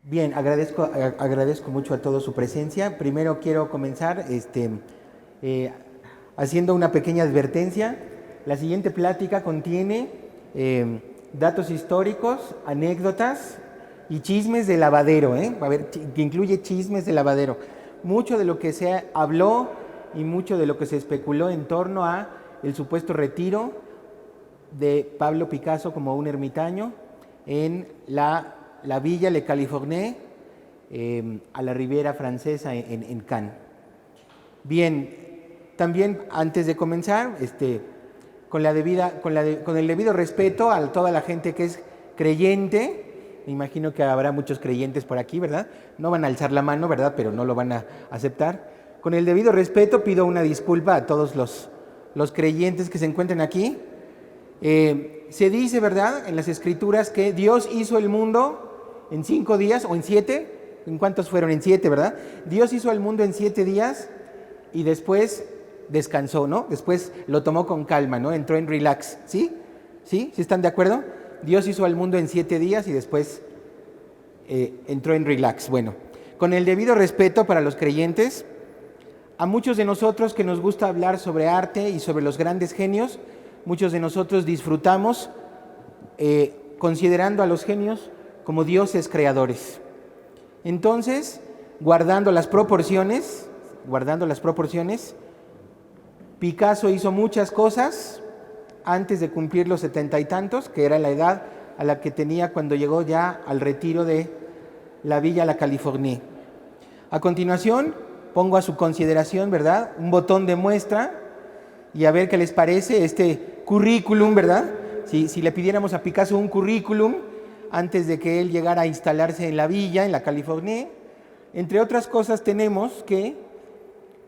Bien, agradezco mucho a todos su presencia. Primero quiero comenzar eh, haciendo una pequeña advertencia. La siguiente plática contiene datos históricos, anécdotas y chismes de lavadero, ¿eh? A ver, que incluye chismes de lavadero. Mucho de lo que se habló y mucho de lo que se especuló en torno a el supuesto retiro de Pablo Picasso como un ermitaño en la Villa Le Californé, a la Riviera Francesa en Cannes. Bien, también antes de comenzar, con el debido respeto a toda la gente que es creyente, me imagino que habrá muchos creyentes por aquí, ¿verdad? No van a alzar la mano, ¿verdad? Pero no lo van a aceptar. Con el debido respeto pido una disculpa a todos los creyentes que se encuentran aquí. Se dice, ¿verdad?, en las escrituras que Dios hizo el mundo en 5 días o en 7. ¿En cuántos fueron? En 7, ¿verdad? Dios hizo el mundo en 7 días y después descansó, ¿no? Después lo tomó con calma, ¿no? Entró en relax, ¿sí? ¿Sí? ¿Sí están de acuerdo? Dios hizo el mundo en 7 días y después entró en relax. Bueno, con el debido respeto para los creyentes, a muchos de nosotros que nos gusta hablar sobre arte y sobre los grandes genios, muchos de nosotros disfrutamos considerando a los genios como dioses creadores. Entonces, guardando las proporciones, Picasso hizo muchas cosas antes de cumplir los 70 y tantos, que era la edad a la que tenía cuando llegó ya al retiro de la Villa La Californie. A continuación, pongo a su consideración, ¿verdad?, un botón de muestra y a ver qué les parece este currículum, ¿verdad? Si le pidiéramos a Picasso un currículum antes de que él llegara a instalarse en la villa, en la Californie, entre otras cosas tenemos que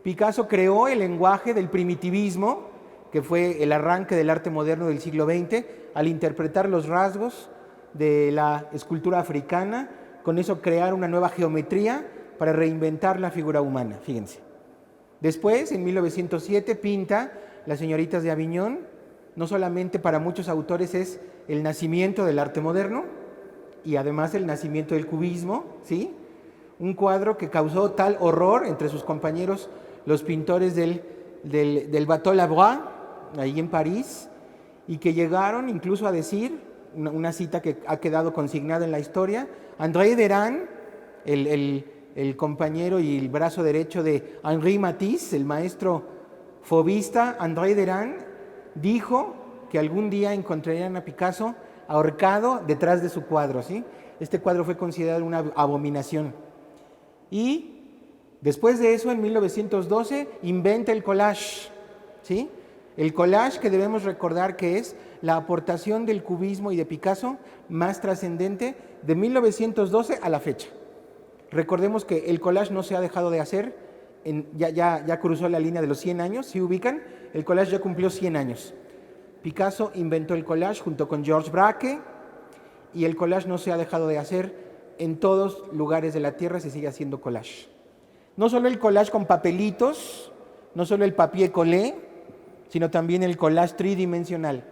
Picasso creó el lenguaje del primitivismo, que fue el arranque del arte moderno del siglo XX, al interpretar los rasgos de la escultura africana, con eso crear una nueva geometría para reinventar la figura humana, fíjense. Después, en 1907, pinta Las señoritas de Aviñón. No solamente para muchos autores es el nacimiento del arte moderno y además el nacimiento del cubismo, ¿sí? Un cuadro que causó tal horror entre sus compañeros, los pintores del Bateau Labois, ahí en París, y que llegaron incluso a decir, una cita que ha quedado consignada en la historia, André Derain, el compañero y el brazo derecho de Henri Matisse, el maestro fobista, André Derain, dijo que algún día encontrarían a Picasso ahorcado detrás de su cuadro, ¿sí? Este cuadro fue considerado una abominación. Y después de eso, en 1912, inventa el collage, ¿sí? El collage, que debemos recordar que es la aportación del cubismo y de Picasso más trascendente de 1912 a la fecha. Recordemos que el collage no se ha dejado de hacer, ya cruzó la línea de los 100 años, ¿sí ubican? El collage ya cumplió 100 años. Picasso inventó el collage junto con Georges Braque y el collage no se ha dejado de hacer. En todos lugares de la Tierra se sigue haciendo collage. No solo el collage con papelitos, no solo el papier collé, sino también el collage tridimensional.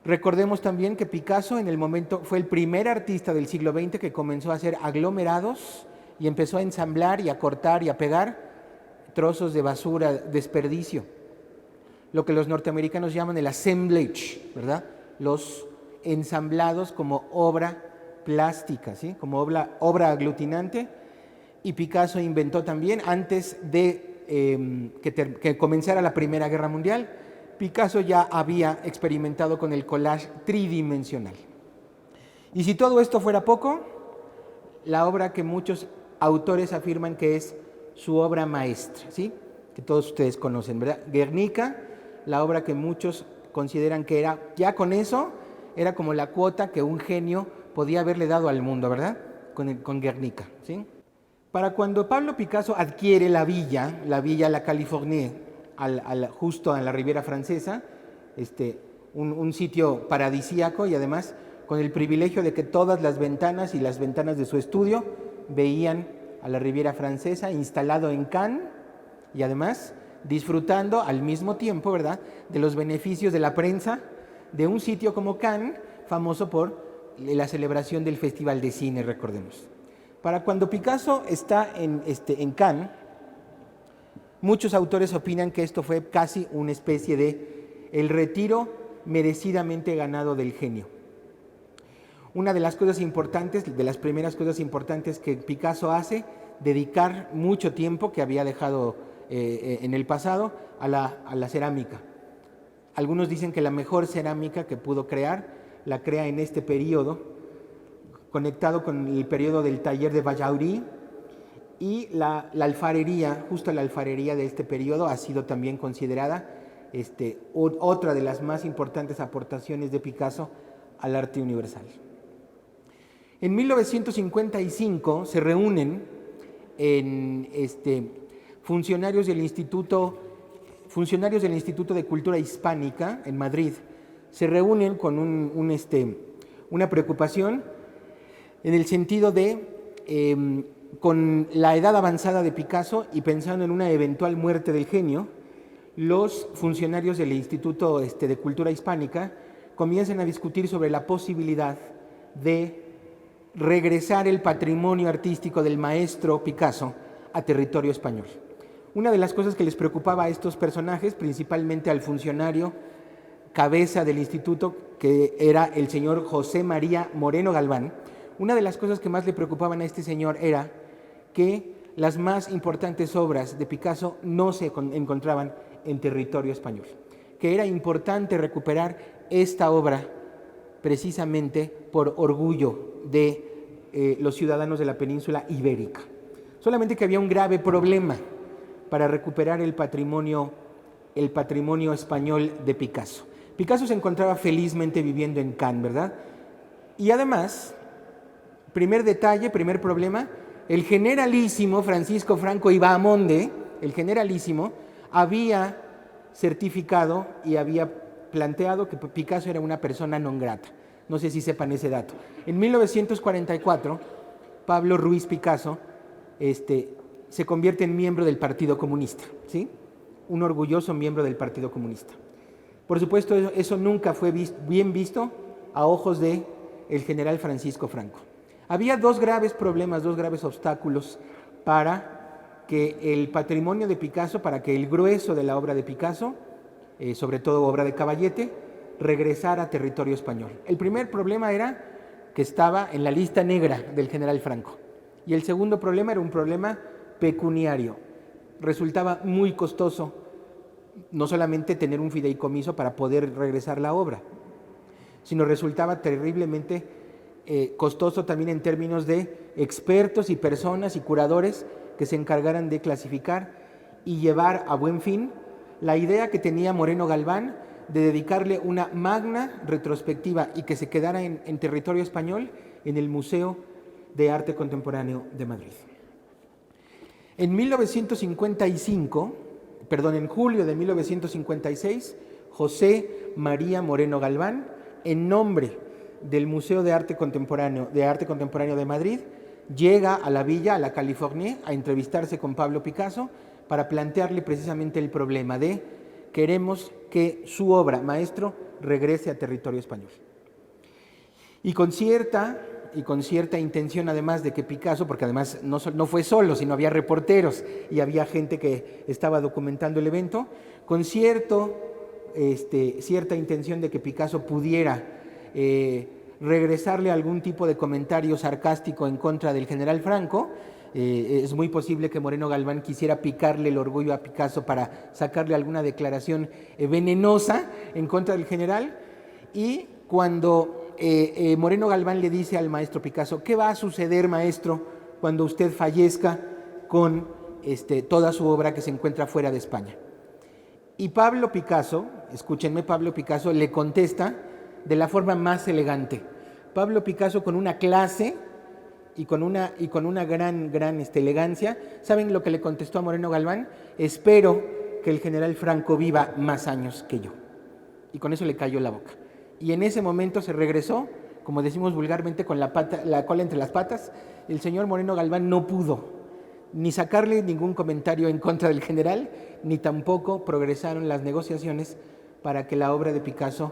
Recordemos también que Picasso en el momento fue el primer artista del siglo XX que comenzó a hacer aglomerados y empezó a ensamblar y a cortar y a pegar trozos de basura, desperdicio. Lo que los norteamericanos llaman el assemblage, ¿verdad? Los ensamblados como obra plástica, ¿sí? Como obra aglutinante. Y Picasso inventó también, antes de que comenzara la Primera Guerra Mundial, Picasso ya había experimentado con el collage tridimensional. Y si todo esto fuera poco, la obra que muchos autores afirman que es su obra maestra, ¿sí? Que todos ustedes conocen, ¿verdad? Guernica, la obra que muchos consideran que era, ya con eso, era como la cuota que un genio podía haberle dado al mundo, ¿verdad? Con Guernica, ¿sí? Para cuando Pablo Picasso adquiere la villa La Californie, justo a la Riviera Francesa, un sitio paradisíaco y además con el privilegio de que todas las ventanas y las ventanas de su estudio veían a la Riviera Francesa, instalado en Cannes y además disfrutando al mismo tiempo, ¿verdad?, de los beneficios de la prensa de un sitio como Cannes, famoso por la celebración del Festival de Cine, recordemos. Para cuando Picasso está en Cannes, muchos autores opinan que esto fue casi una especie de el retiro merecidamente ganado del genio. Una de las cosas importantes, de las primeras cosas importantes que Picasso hace, dedicar mucho tiempo que había dejado en el pasado a la cerámica. Algunos dicen que la mejor cerámica que pudo crear, la crea en este periodo, conectado con el periodo del taller de Bajauri, y la alfarería, justo la alfarería de este periodo ha sido también considerada otra de las más importantes aportaciones de Picasso al arte universal. En 1955 se reúnen funcionarios del Instituto de Cultura Hispánica en Madrid, se reúnen con una preocupación en el sentido de, con la edad avanzada de Picasso y pensando en una eventual muerte del genio, los funcionarios del Instituto de Cultura Hispánica comienzan a discutir sobre la posibilidad de regresar el patrimonio artístico del maestro Picasso a territorio español. Una de las cosas que les preocupaba a estos personajes, principalmente al funcionario cabeza del instituto, que era el señor José María Moreno Galván, una de las cosas que más le preocupaban a este señor era que las más importantes obras de Picasso no se encontraban en territorio español, que era importante recuperar esta obra precisamente por orgullo de los ciudadanos de la península ibérica. Solamente que había un grave problema para recuperar el patrimonio español de Picasso. Picasso se encontraba felizmente viviendo en Cannes, ¿verdad? Y además, primer detalle, primer problema, el generalísimo Francisco Franco y Bahamonde, el generalísimo, había certificado y había planteado que Picasso era una persona non grata. No sé si sepan ese dato. En 1944, Pablo Ruiz Picasso se convierte en miembro del Partido Comunista, ¿sí? Un orgulloso miembro del Partido Comunista. Por supuesto, eso nunca fue bien visto a ojos del general Francisco Franco. Había dos graves problemas, dos graves obstáculos para que el patrimonio de Picasso, para que el grueso de la obra de Picasso, sobre todo obra de Caballete, regresara a territorio español. El primer problema era que estaba en la lista negra del general Franco. Y el segundo problema era un problema pecuniario. Resultaba muy costoso no solamente tener un fideicomiso para poder regresar la obra, sino resultaba terriblemente costoso también en términos de expertos y personas y curadores que se encargaran de clasificar y llevar a buen fin la idea que tenía Moreno Galván de dedicarle una magna retrospectiva y que se quedara en territorio español en el Museo de Arte Contemporáneo de Madrid. En julio de 1956, José María Moreno Galván, en nombre del Museo de Arte Contemporáneo de Madrid, llega a la villa, a la Californie, a entrevistarse con Pablo Picasso para plantearle precisamente el problema de queremos que su obra, maestro, regrese a territorio español. Y con cierta intención además de que Picasso, porque además no fue solo, sino había reporteros y había gente que estaba documentando el evento, con cierta intención de que Picasso pudiera regresarle algún tipo de comentario sarcástico en contra del general Franco. Es muy posible que Moreno Galván quisiera picarle el orgullo a Picasso para sacarle alguna declaración venenosa en contra del general. Y cuando Moreno Galván le dice al maestro Picasso: ¿qué va a suceder, maestro, cuando usted fallezca con toda su obra que se encuentra fuera de España? Y Pablo Picasso, escúchenme, Pablo Picasso le contesta de la forma más elegante. Pablo Picasso, con una clase y con una gran elegancia, ¿saben lo que le contestó a Moreno Galván? Espero que el general Franco viva más años que yo. Y con eso le cayó la boca. Y en ese momento se regresó, como decimos vulgarmente, con la cola entre las patas. El señor Moreno Galván no pudo ni sacarle ningún comentario en contra del general, ni tampoco progresaron las negociaciones para que la obra de Picasso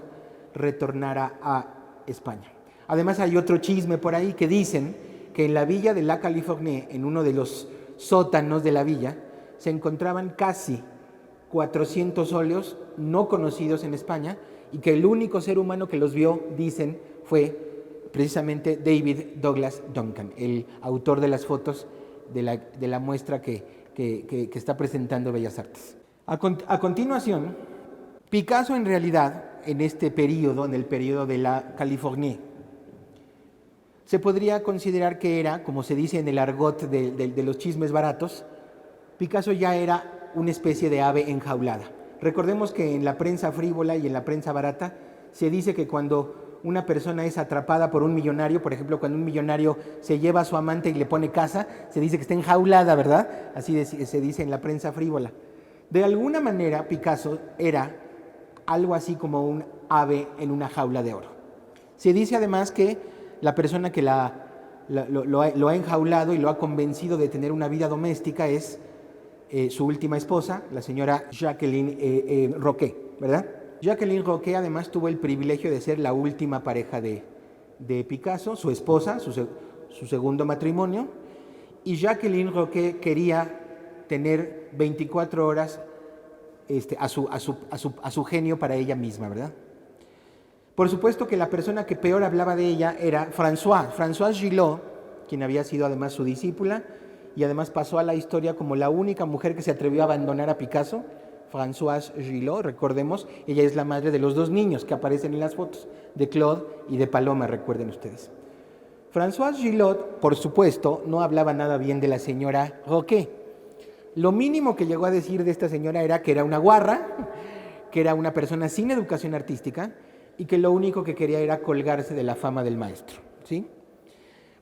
retornara a España. Además, hay otro chisme por ahí que dicen que en la villa de La Californie, en uno de los sótanos de la villa, se encontraban casi 400 óleos no conocidos en España y que el único ser humano que los vio, dicen, fue precisamente David Douglas Duncan, el autor de las fotos de la muestra que está presentando Bellas Artes. A continuación, Picasso en realidad, en este periodo, en el periodo de La Californie, se podría considerar que era, como se dice en el argot de los chismes baratos, Picasso ya era una especie de ave enjaulada. Recordemos que en la prensa frívola y en la prensa barata se dice que cuando una persona es atrapada por un millonario, por ejemplo, cuando un millonario se lleva a su amante y le pone casa, se dice que está enjaulada, ¿verdad? Así se dice en la prensa frívola. De alguna manera, Picasso era algo así como un ave en una jaula de oro. Se dice además que la persona que lo ha enjaulado y lo ha convencido de tener una vida doméstica es su última esposa, la señora Jacqueline Roquet, ¿verdad? Jacqueline Roquet además tuvo el privilegio de ser la última pareja de Picasso, su esposa, su segundo matrimonio, y Jacqueline Roquet quería tener 24 horas a su genio para ella misma, ¿verdad? Por supuesto que la persona que peor hablaba de ella era Françoise Gillot, quien había sido además su discípula y además pasó a la historia como la única mujer que se atrevió a abandonar a Picasso. Françoise Gillot, recordemos, ella es la madre de los dos niños que aparecen en las fotos, de Claude y de Paloma, recuerden ustedes. Françoise Gillot, por supuesto, no hablaba nada bien de la señora Roquet. Lo mínimo que llegó a decir de esta señora era que era una guarra, que era una persona sin educación artística y que lo único que quería era colgarse de la fama del maestro, ¿sí?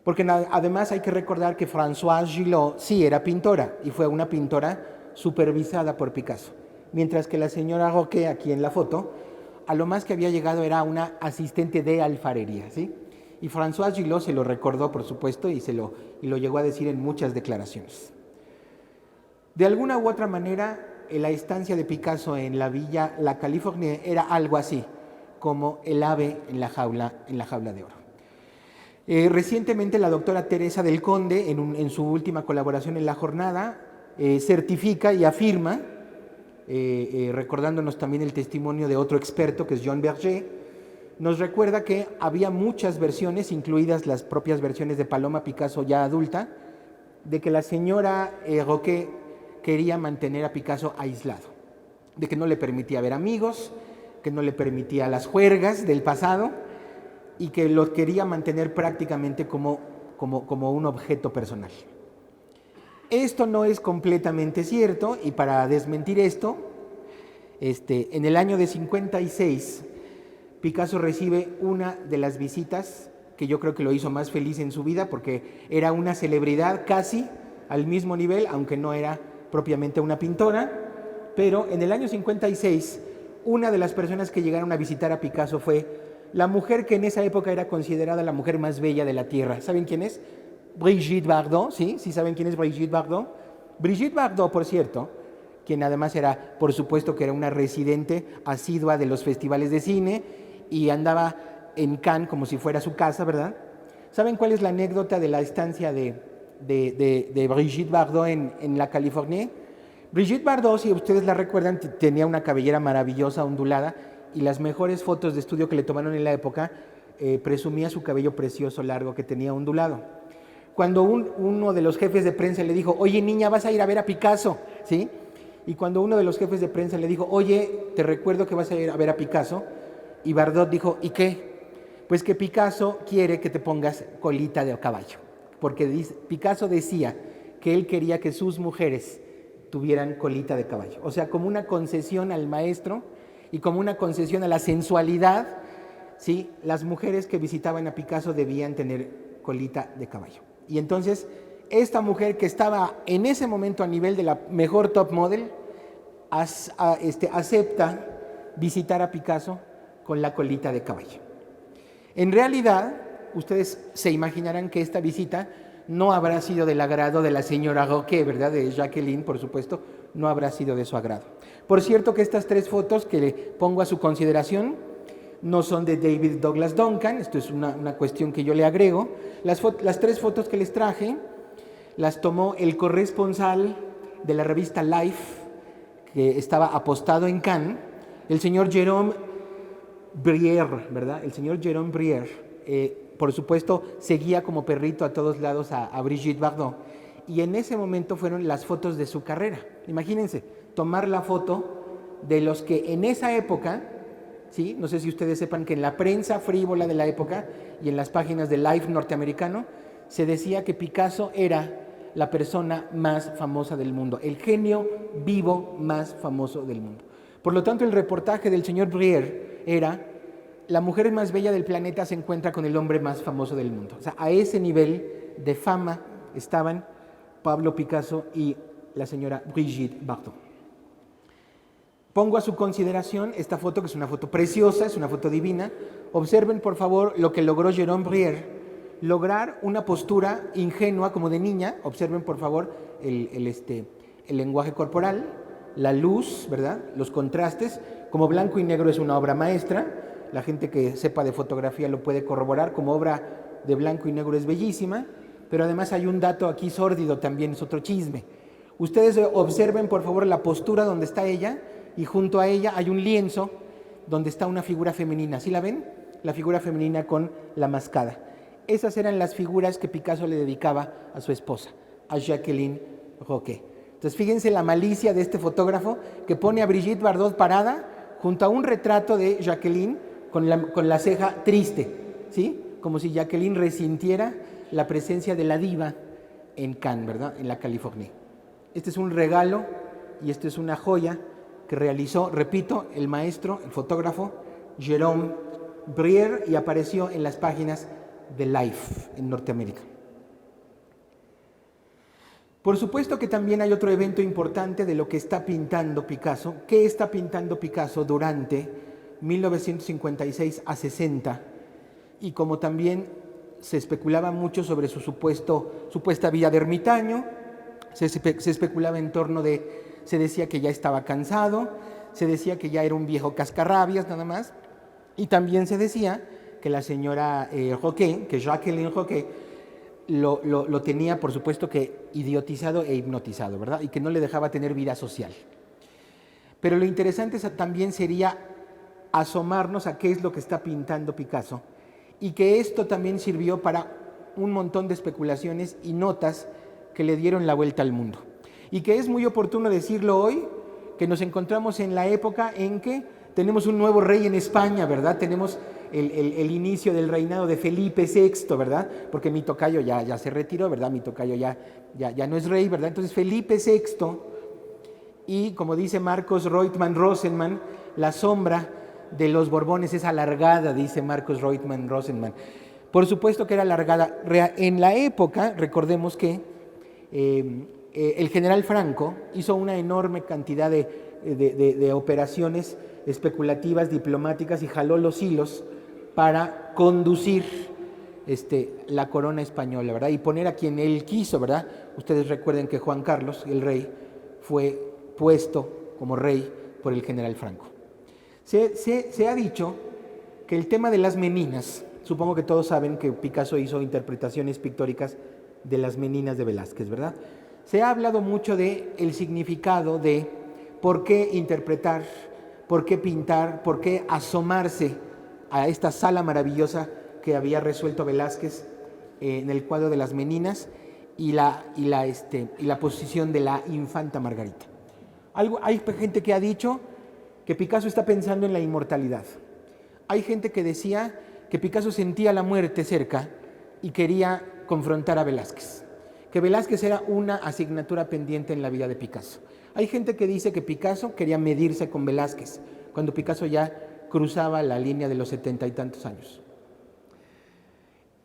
Porque además hay que recordar que Françoise Gillot sí era pintora y fue una pintora supervisada por Picasso, mientras que la señora Roquet, aquí en la foto, a lo más que había llegado era una asistente de alfarería, ¿sí? Y Françoise Gillot se lo recordó, por supuesto, y lo llegó a decir en muchas declaraciones. De alguna u otra manera, la estancia de Picasso en la villa La Californie era algo así, como el ave en la jaula de oro. Recientemente la doctora Teresa del Conde, en su última colaboración en La Jornada, certifica y afirma, recordándonos también el testimonio de otro experto que es John Berger, nos recuerda que había muchas versiones, incluidas las propias versiones de Paloma Picasso ya adulta, de que la señora Roquet quería mantener a Picasso aislado, de que no le permitía ver amigos, que no le permitía las juergas del pasado y que lo quería mantener prácticamente como un objeto personal. Esto no es completamente cierto y para desmentir esto, en el año de 56, Picasso recibe una de las visitas que yo creo que lo hizo más feliz en su vida porque era una celebridad casi al mismo nivel, aunque no era propiamente una pintora, pero en el año 56 una de las personas que llegaron a visitar a Picasso fue la mujer que en esa época era considerada la mujer más bella de la tierra. ¿Saben quién es? Brigitte Bardot, ¿sí? ¿Sí saben quién es Brigitte Bardot? Brigitte Bardot, por cierto, quien además era, por supuesto que era una residente asidua de los festivales de cine y andaba en Cannes como si fuera su casa, ¿verdad? ¿Saben cuál es la anécdota de la estancia de Brigitte Bardot en La Californie? Brigitte Bardot, si ustedes la recuerdan, tenía una cabellera maravillosa, ondulada, y las mejores fotos de estudio que le tomaron en la época presumía su cabello precioso, largo, que tenía ondulado. Cuando uno de los jefes de prensa le dijo, oye niña, vas a ir a ver a Picasso, ¿sí? Y cuando uno de los jefes de prensa le dijo, oye, te recuerdo que vas a ir a ver a Picasso, y Bardot dijo, ¿y qué? Pues que Picasso quiere que te pongas colita de caballo, porque Picasso decía que él quería que sus mujeres tuvieran colita de caballo, o sea, como una concesión al maestro y como una concesión a la sensualidad, ¿sí? Las mujeres que visitaban a Picasso debían tener colita de caballo. Y entonces, esta mujer que estaba en ese momento a nivel de la mejor top model, acepta visitar a Picasso con la colita de caballo. En realidad, ustedes se imaginarán que esta visita no habrá sido del agrado de la señora Roquet, ¿verdad? De Jacqueline, por supuesto, no habrá sido de su agrado. Por cierto que estas tres fotos que le pongo a su consideración no son de David Douglas Duncan, esto es una cuestión que yo le agrego. Las 3 fotos que les traje las tomó el corresponsal de la revista Life, que estaba apostado en Cannes, el señor Jérôme Brière, ¿verdad? El señor Jérôme Brière, por supuesto, seguía como perrito a todos lados a Brigitte Bardot, y en ese momento fueron las fotos de su carrera. Imagínense, tomar la foto de los que en esa época, ¿sí? No sé si ustedes sepan que en la prensa frívola de la época y en las páginas de Life norteamericano se decía que Picasso era la persona más famosa del mundo, el genio vivo más famoso del mundo. Por lo tanto, el reportaje del señor Brière era: la mujer más bella del planeta se encuentra con el hombre más famoso del mundo. O sea, a ese nivel de fama estaban Pablo Picasso y la señora Brigitte Bardot. Pongo a su consideración esta foto, que es una foto preciosa, es una foto divina. Observen, por favor, lo que logró Jérôme Brière, lograr una postura ingenua como de niña. Observen, por favor, el lenguaje corporal, la luz, ¿verdad? Los contrastes. Como blanco y negro es una obra maestra, la gente que sepa de fotografía lo puede corroborar, como obra de blanco y negro es bellísima, pero además hay un dato aquí sórdido también, es otro chisme. Ustedes observen, por favor, la postura donde está ella, y junto a ella hay un lienzo donde está una figura femenina. ¿Sí la ven? La figura femenina con la mascada. Esas eran las figuras que Picasso le dedicaba a su esposa, a Jacqueline Roquet. Entonces, fíjense la malicia de este fotógrafo, que pone a Brigitte Bardot parada junto a un retrato de Jacqueline con la ceja triste, ¿sí? Como si Jacqueline resintiera la presencia de la diva en Cannes, ¿verdad? En la California. Este es un regalo y esto es una joya que realizó, repito, el maestro, el fotógrafo Jérôme Brière, y apareció en las páginas de Life en Norteamérica. Por supuesto que también hay otro evento importante de lo que está pintando Picasso. ¿Qué está pintando Picasso durante 1956 a 60? Y como también se especulaba mucho sobre su supuesta vida de ermitaño, se especulaba en torno de, se decía que ya estaba cansado, se decía que ya era un viejo cascarrabias nada más, y también se decía que la señora Roquet, que Jacqueline Roquet, lo tenía, por supuesto, que idiotizado e hipnotizado, ¿verdad? Y que no le dejaba tener vida social. Pero lo interesante también sería asomarnos a qué es lo que está pintando Picasso, y que esto también sirvió para un montón de especulaciones y notas que le dieron la vuelta al mundo. Y que es muy oportuno decirlo hoy, que nos encontramos en la época en que tenemos un nuevo rey en España, ¿verdad? Tenemos el inicio del reinado de Felipe VI, ¿verdad? Porque mi tocayo ya se retiró, ¿verdad? Mi tocayo ya no es rey, ¿verdad? Entonces Felipe VI, y como dice Marcos Reutemann Rosenman, la sombra de los Borbones es alargada, dice Marcos Reutemann Rosenman. Por supuesto que era alargada. En la época, recordemos que el general Franco hizo una enorme cantidad de operaciones especulativas, diplomáticas, y jaló los hilos para conducir la corona española, ¿verdad? Y poner a quien él quiso, ¿verdad? Ustedes recuerden que Juan Carlos, el rey, fue puesto como rey por el general Franco. Se ha dicho que el tema de las meninas, supongo que todos saben que Picasso hizo interpretaciones pictóricas de las meninas de Velázquez, ¿verdad? Se ha hablado mucho del significado de por qué interpretar, por qué pintar, por qué asomarse a esta sala maravillosa que había resuelto Velázquez en el cuadro de las meninas, y la posición de la infanta Margarita. Hay gente que ha dicho que Picasso está pensando en la inmortalidad. Hay gente que decía que Picasso sentía la muerte cerca y quería confrontar a Velázquez, que Velázquez era una asignatura pendiente en la vida de Picasso. Hay gente que dice que Picasso quería medirse con Velázquez, cuando Picasso ya cruzaba la línea de los 70 y tantos años.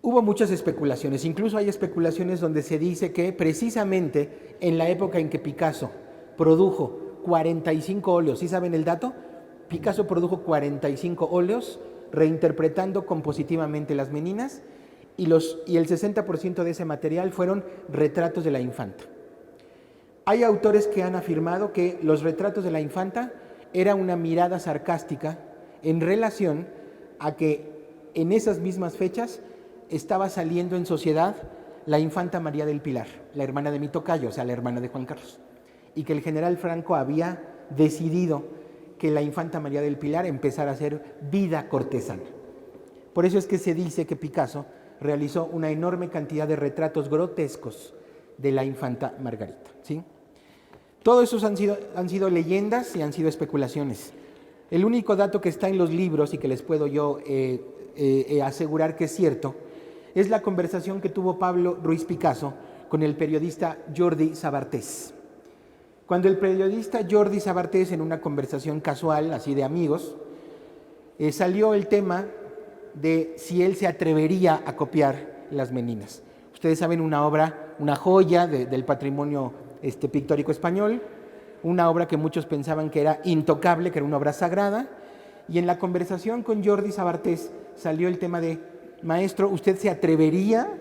Hubo muchas especulaciones, incluso hay especulaciones donde se dice que precisamente en la época en que Picasso produjo 45 óleos, ¿sí saben el dato? Picasso produjo 45 óleos reinterpretando compositivamente las meninas, y el 60% de ese material fueron retratos de la infanta. Hay autores que han afirmado que los retratos de la infanta era una mirada sarcástica en relación a que en esas mismas fechas estaba saliendo en sociedad la infanta María del Pilar, la hermana de mi tocayo, o sea, la hermana de Juan Carlos, y que el general Franco había decidido que la infanta María del Pilar empezara a hacer vida cortesana. Por eso es que se dice que Picasso realizó una enorme cantidad de retratos grotescos de la infanta Margarita, ¿sí? Todo eso han sido leyendas y han sido especulaciones. El único dato que está en los libros y que les puedo yo asegurar que es cierto es la conversación que tuvo Pablo Ruiz Picasso con el periodista Jordi Sabartés. Cuando el periodista Jordi Sabartés, en una conversación casual, así de amigos, salió el tema de si él se atrevería a copiar Las Meninas. Ustedes saben, una obra, una joya del patrimonio pictórico español, una obra que muchos pensaban que era intocable, que era una obra sagrada, y en la conversación con Jordi Sabartés salió el tema de: maestro, ¿usted se atrevería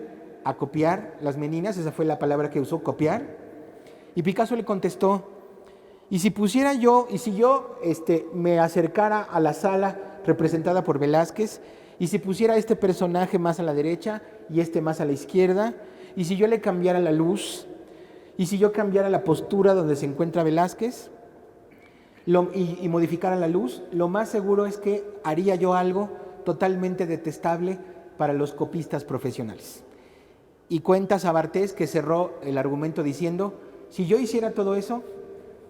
a copiar Las Meninas? Esa fue la palabra que usó, copiar. Y Picasso le contestó: y si pusiera yo, y si yo me acercara a la sala representada por Velázquez, y si pusiera este personaje más a la derecha y más a la izquierda, y si yo le cambiara la luz, y si yo cambiara la postura donde se encuentra Velázquez y modificara la luz, lo más seguro es que haría yo algo totalmente detestable para los copistas profesionales. Y cuenta Sabartés que cerró el argumento diciendo: si yo hiciera todo eso,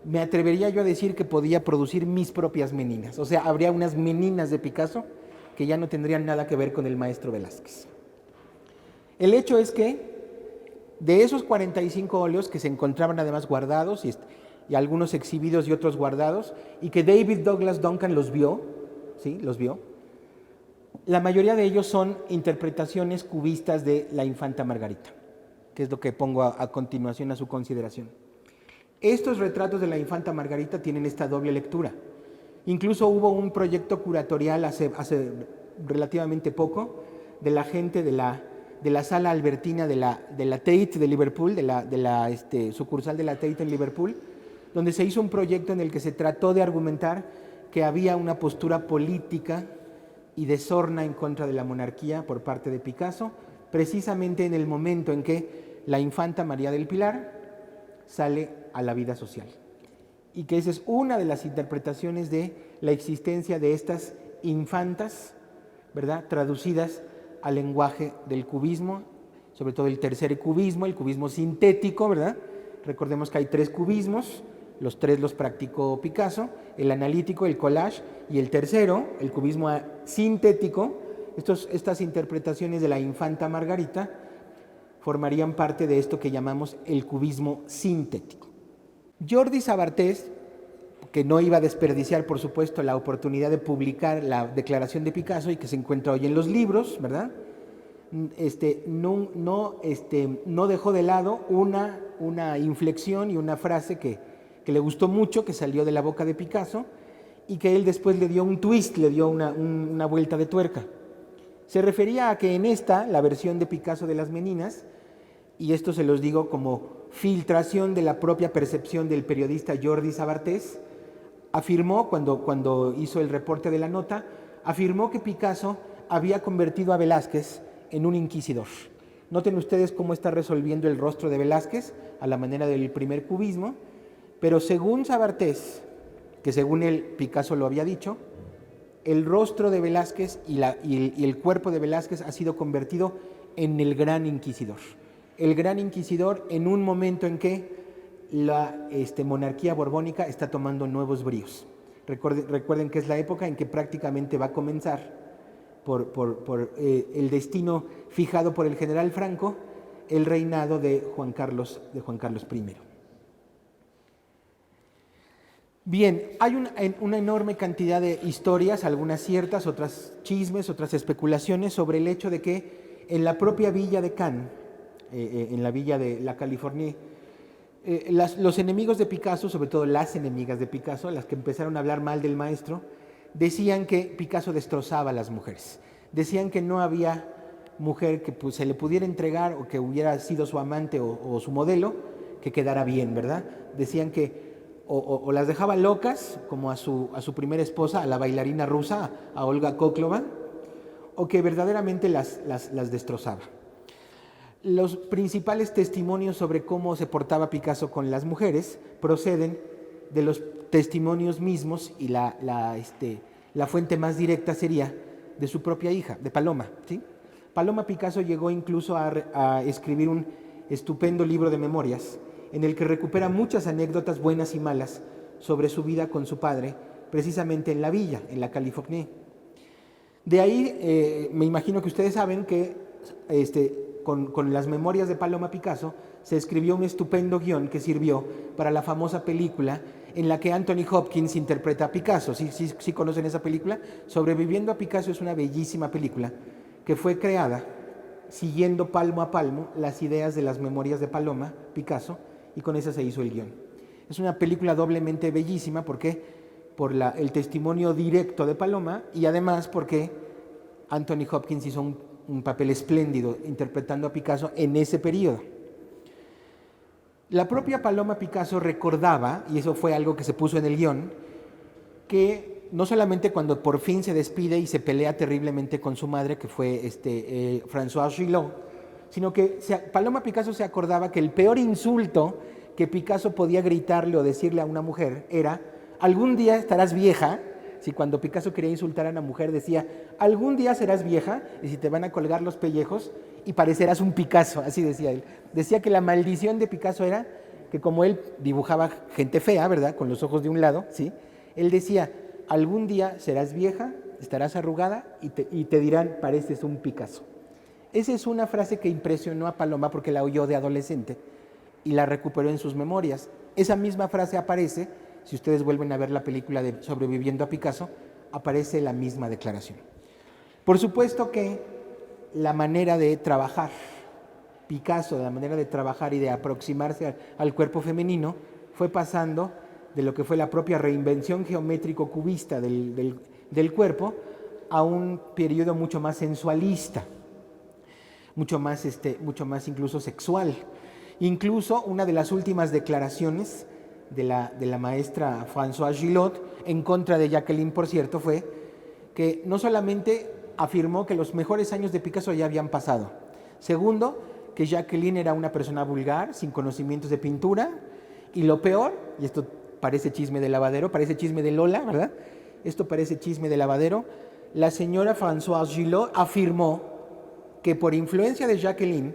me atrevería yo a decir que podía producir mis propias meninas. O sea, habría unas meninas de Picasso que ya no tendrían nada que ver con el maestro Velázquez. El hecho es que de esos 45 óleos que se encontraban además guardados y algunos exhibidos y otros guardados, y que David Douglas Duncan los vio, ¿sí? Los vio. La mayoría de ellos son interpretaciones cubistas de la infanta Margarita, que es lo que pongo a continuación a su consideración. Estos retratos de la infanta Margarita tienen esta doble lectura. Incluso hubo un proyecto curatorial hace relativamente poco de la gente de la sala albertina de la Tate de Liverpool, de la sucursal de la Tate en Liverpool, donde se hizo un proyecto en el que se trató de argumentar que había una postura política y de sorna en contra de la monarquía por parte de Picasso, precisamente en el momento en que la infanta María del Pilar sale a la vida social. Y que esa es una de las interpretaciones de la existencia de estas infantas, ¿verdad?, traducidas al lenguaje del cubismo, sobre todo el tercer cubismo, el cubismo sintético, ¿verdad? Recordemos que hay 3 cubismos, los 3 los practicó Picasso: el analítico, el collage, y el tercero, el cubismo sintético. Estas interpretaciones de la infanta Margarita formarían parte de esto que llamamos el cubismo sintético. Jordi Sabartés, que no iba a desperdiciar, por supuesto, la oportunidad de publicar la declaración de Picasso y que se encuentra hoy en los libros, ¿verdad? No dejó de lado una inflexión y una frase que le gustó mucho, que salió de la boca de Picasso y que él después le dio un twist, le dio una vuelta de tuerca. Se refería a que en la versión de Picasso de Las Meninas, y esto se los digo como filtración de la propia percepción del periodista Jordi Sabartés, afirmó, cuando hizo el reporte de la nota, afirmó que Picasso había convertido a Velázquez en un inquisidor. Noten ustedes cómo está resolviendo el rostro de Velázquez a la manera del primer cubismo, pero según Sabartés, que según él Picasso lo había dicho, el rostro de Velázquez y el cuerpo de Velázquez ha sido convertido en el gran inquisidor. El gran inquisidor en un momento en que la monarquía borbónica está tomando nuevos bríos. Recuerden que es la época en que prácticamente va a comenzar, por el destino fijado por el general Franco, el reinado de Juan Carlos I. Bien, hay una enorme cantidad de historias, algunas ciertas, otras chismes, otras especulaciones sobre el hecho de que en la propia villa de Cannes, en la villa de la California, los enemigos de Picasso, sobre todo las enemigas de Picasso, las que empezaron a hablar mal del maestro, decían que Picasso destrozaba a las mujeres. Decían que no había mujer que se le pudiera entregar o que hubiera sido su amante o su modelo que quedara bien, ¿verdad? Decían que o las dejaba locas, como a su primera esposa, a la bailarina rusa, a Olga Koklova, o que verdaderamente las destrozaba. Los principales testimonios sobre cómo se portaba Picasso con las mujeres proceden de los testimonios mismos, y la fuente más directa sería de su propia hija, de Paloma, ¿sí? Paloma Picasso llegó incluso a escribir un estupendo libro de memorias en el que recupera muchas anécdotas buenas y malas sobre su vida con su padre, precisamente en la villa, en la Californie. De ahí, me imagino que ustedes saben que con las memorias de Paloma Picasso se escribió un estupendo guión que sirvió para la famosa película en la que Anthony Hopkins interpreta a Picasso. ¿Sí conocen esa película? Sobreviviendo a Picasso es una bellísima película que fue creada siguiendo palmo a palmo las ideas de las memorias de Paloma Picasso, y con esa se hizo el guión. Es una película doblemente bellísima porque por el testimonio directo de Paloma, y además porque Anthony Hopkins hizo un papel espléndido interpretando a Picasso en ese periodo. La propia Paloma Picasso recordaba, y eso fue algo que se puso en el guión, que no solamente cuando por fin se despide y se pelea terriblemente con su madre, que fue Françoise Gillot, sino que Paloma Picasso se acordaba que el peor insulto que Picasso podía gritarle o decirle a una mujer era: algún día estarás vieja. Si cuando Picasso quería insultar a una mujer decía: algún día serás vieja y si te van a colgar los pellejos y parecerás un Picasso, así decía él. Decía que la maldición de Picasso era que, como él dibujaba gente fea, ¿verdad?, con los ojos de un lado, ¿sí?, él decía: algún día serás vieja, estarás arrugada y te dirán: pareces un Picasso. Esa es una frase que impresionó a Paloma porque la oyó de adolescente y la recuperó en sus memorias. Esa misma frase aparece, si ustedes vuelven a ver la película de Sobreviviendo a Picasso, aparece la misma declaración. Por supuesto que la manera de trabajar Picasso, la manera de trabajar y de aproximarse al cuerpo femenino, fue pasando de lo que fue la propia reinvención geométrico-cubista del cuerpo a un periodo mucho más sensualista, mucho más incluso sexual. Incluso una de las últimas declaraciones de la maestra Françoise Gillot en contra de Jacqueline, por cierto, fue que no solamente afirmó que los mejores años de Picasso ya habían pasado, segundo, que Jacqueline era una persona vulgar, sin conocimientos de pintura, y lo peor, y esto parece chisme de lavadero, parece chisme de Lola, ¿verdad? Esto parece chisme de lavadero. La señora Françoise Gillot afirmó que por influencia de Jacqueline,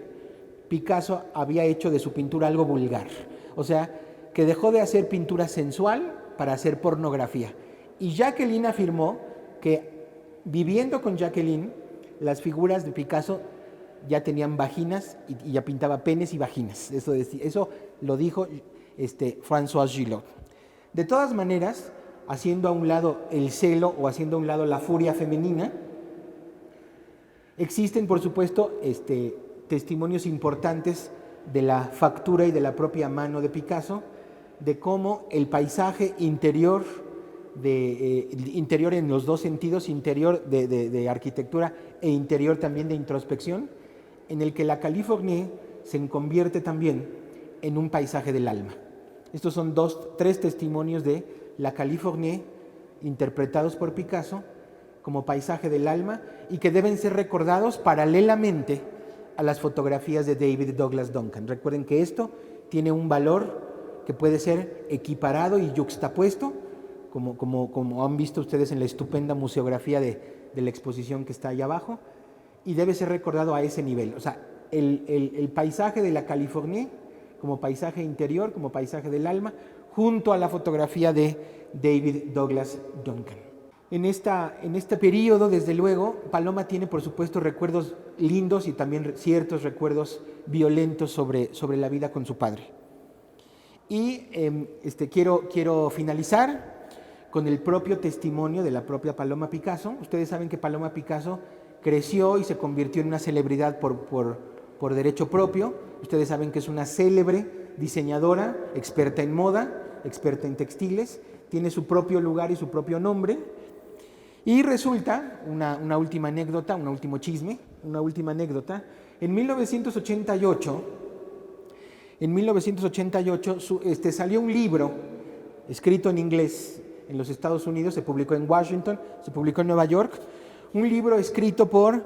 Picasso había hecho de su pintura algo vulgar. O sea, que dejó de hacer pintura sensual para hacer pornografía. Y Jacqueline afirmó que, viviendo con Jacqueline, las figuras de Picasso ya tenían vaginas y ya pintaba penes y vaginas. Eso lo dijo Françoise Gillot. De todas maneras, haciendo a un lado el celo o haciendo a un lado la furia femenina, existen, por supuesto, testimonios importantes de la factura y de la propia mano de Picasso, de cómo el paisaje interior, interior en los dos sentidos, interior de arquitectura e interior también de introspección, en el que la Californie se convierte también en un paisaje del alma. Estos son tres testimonios de la Californie interpretados por Picasso como paisaje del alma y que deben ser recordados paralelamente a las fotografías de David Douglas Duncan. Recuerden que esto tiene un valor que puede ser equiparado y yuxtapuesto, como han visto ustedes en la estupenda museografía de la exposición que está ahí abajo, y debe ser recordado a ese nivel. O sea, el paisaje de la Californie como paisaje interior, como paisaje del alma, junto a la fotografía de David Douglas Duncan. En este periodo, desde luego, Paloma tiene, por supuesto, recuerdos lindos y también ciertos recuerdos violentos sobre la vida con su padre. Y quiero finalizar con el propio testimonio de la propia Paloma Picasso. Ustedes saben que Paloma Picasso creció y se convirtió en una celebridad por derecho propio. Ustedes saben que es una célebre diseñadora, experta en moda, experta en textiles, tiene su propio lugar y su propio nombre. Y resulta, una última anécdota, un último chisme, una última anécdota, en 1988 salió un libro escrito en inglés en los Estados Unidos, se publicó en Washington, se publicó en Nueva York, Un libro escrito por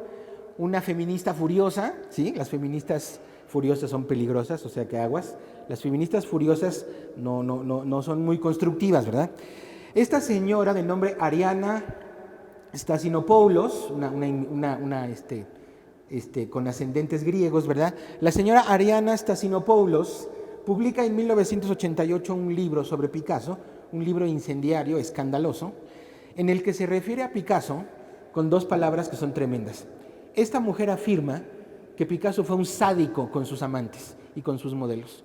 una feminista furiosa, ¿sí? Las feministas furiosas son peligrosas, o sea que aguas. Las feministas furiosas no son muy constructivas, ¿verdad? Esta señora de nombre Ariana Stasinopoulos, con ascendentes griegos, ¿verdad? La señora Ariana Stasinopoulos publica en 1988 un libro sobre Picasso, un libro incendiario, escandaloso, en el que se refiere a Picasso con dos palabras que son tremendas. Esta mujer afirma que Picasso fue un sádico con sus amantes y con sus modelos.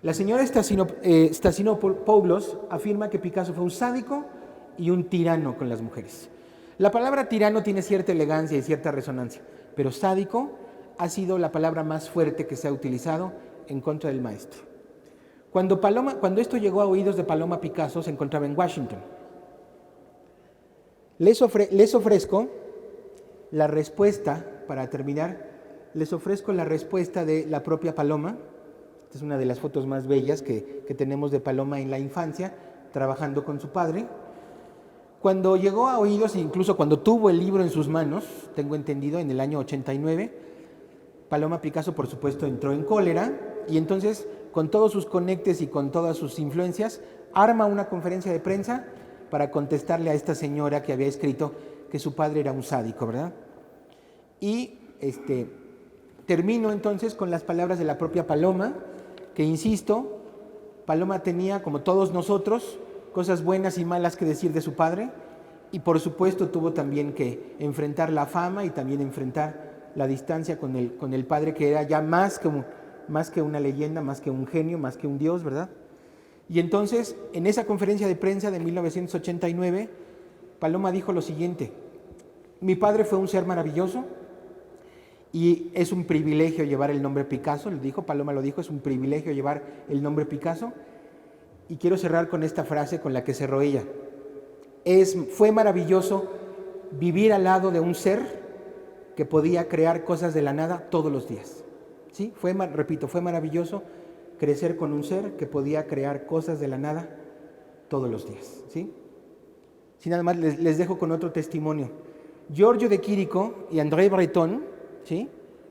La señora Stasinopoulos afirma que Picasso fue un sádico y un tirano con las mujeres. La palabra tirano tiene cierta elegancia y cierta resonancia, pero sádico ha sido la palabra más fuerte que se ha utilizado en contra del maestro. Cuando esto llegó a oídos de Paloma Picasso, se encontraba en Washington. Les ofrezco la respuesta, para terminar, les ofrezco la respuesta de la propia Paloma. Esta es una de las fotos más bellas que tenemos de Paloma en la infancia, trabajando con su padre. Cuando llegó a oídos, incluso cuando tuvo el libro en sus manos, tengo entendido, en el año 89, Paloma Picasso, por supuesto, entró en cólera y entonces, con todos sus conectes y con todas sus influencias, arma una conferencia de prensa para contestarle a esta señora que había escrito que su padre era un sádico, ¿verdad? Y termino entonces con las palabras de la propia Paloma, que insisto, Paloma tenía, como todos nosotros, cosas buenas y malas que decir de su padre, y por supuesto tuvo también que enfrentar la fama y también enfrentar la distancia con el padre, que era ya más que una leyenda, más que un genio, más que un dios, ¿verdad? Y entonces, en esa conferencia de prensa de 1989, Paloma dijo lo siguiente: mi padre fue un ser maravilloso y es un privilegio llevar el nombre Picasso, lo dijo, Paloma lo dijo, es un privilegio llevar el nombre Picasso. Y quiero cerrar con esta frase con la que cerró ella: fue maravilloso vivir al lado de un ser que podía crear cosas de la nada todos los días. ¿Sí? Fue maravilloso crecer con un ser que podía crear cosas de la nada todos los días. ¿Sí? Sin nada más, les dejo con otro testimonio. Giorgio de Chirico y André Breton, ¿sí?,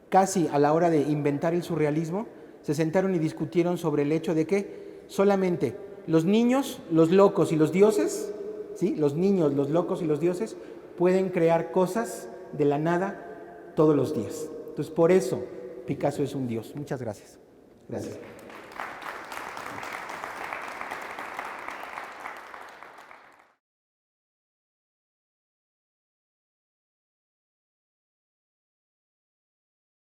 casi a la hora de inventar el surrealismo, se sentaron y discutieron sobre el hecho de que solamente los niños, los locos y los dioses, ¿sí?, los niños, los locos y los dioses pueden crear cosas de la nada todos los días. Entonces, por eso Picasso es un dios. Muchas gracias. Gracias.